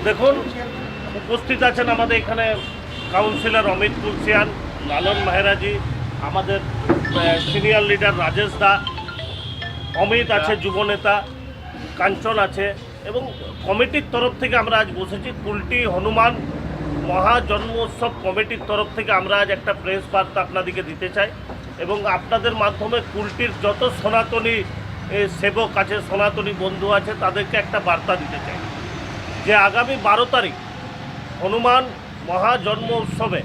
দেখুন, উপস্থিত আছেন আমাদের এখানে কাউন্সিলর অমিত তুলসিয়ান, লালন মেহরাজি, আমাদের সিনিয়র লিডার রাজেশ দা, অমিত আছে যুবনেতা, কাঞ্চন আছে, এবং কমিটির তরফ থেকে আমরা আজ বসেছি। কুলটি হনুমান মহাজন্মোৎসব কমিটির তরফ থেকে আমরা আজ একটা প্রেস বার্তা আপনাদেরকে দিতে চাই, এবং আপনাদের মাধ্যমে কুলটির যত সনাতনী সেবক আছে, সনাতনী বন্ধু আছে, তাদেরকে একটা বার্তা দিতে চাই যে আগামী 12 তারিখ হনুমান মহাজন্ম উৎসবে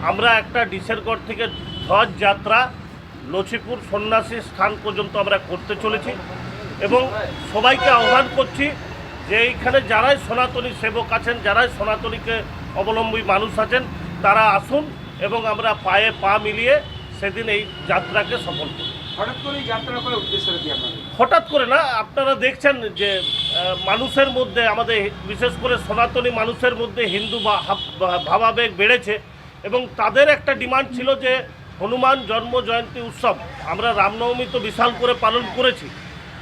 আমরা একটা ডিসেরগড় থেকে ধ্বজ যাত্রা লছিপুর সন্ন্যাসী স্থান পর্যন্ত আমরা করতে চলেছি, এবং সবাইকে আহ্বান করছি যে এইখানে যারাই সনাতনী সেবক আছেন, যারাই সনাতনীকে অবলম্বী মানুষ আছেন, তারা আসুন এবং আমরা পায়ে পা মিলিয়ে সেদিন এই যাত্রাকে সফল করি। হঠাৎ করে যাত্রা করার উদ্দেশ্য কি আপনাদের? হঠাৎ করে না, আপনারা দেখছেন যে মানুষের মধ্যে, আমাদের বিশেষ করে সনাতনী মানুষের মধ্যে হিন্দু ভাবাবেগ বেড়েছে, এবং তাদের একটা ডিমান্ড ছিল যে হনুমান জন্ম জয়ন্তী উৎসব, আমরা রামনবমী তো বিশাল করে পালন করেছি,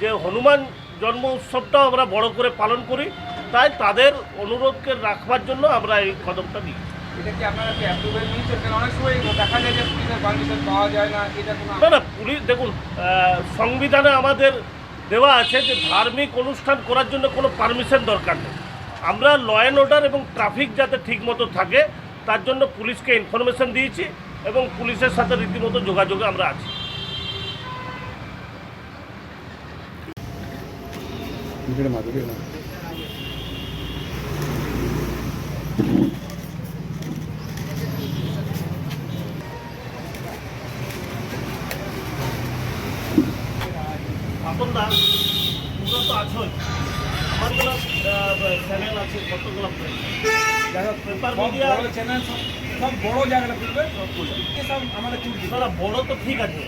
যে হনুমান জন্ম উৎসবটাও আমরা বড় করে পালন করি, তাই তাদের অনুরোধকে রাখবার জন্য আমরা এই কদমটা নিই। এটা কি আপনারা কি অ্যাপ্রুভাল নিয়েছেন? কারণ অনেক সময় দেখা যায় যে পুলিশের পারমিশন পাওয়া যায় না, এটা কোনো না, পুলিশ দেখুন, সংবিধানে আমাদের দেওয়া আছে যে ধার্মিক অনুষ্ঠান করার জন্য কোনো পারমিশন দরকার নেই। আমরা ল অ্যান্ড অর্ডার এবং ট্রাফিক যাতে ঠিকমতো থাকে তার জন্য পুলিশকে ইনফরমেশন দিয়েছি, এবং পুলিশের সাথে রীতিমতো যোগাযোগে আমরা আছি। আপন দা, তোমরা তো আছোই, আমারগুলো চ্যানেল আছে, কতগুলো পেপার মিডিয়া চ্যানেল সব বড় জায়গাটা খুলবে, সব আমাদের বড় তো ঠিক আছে।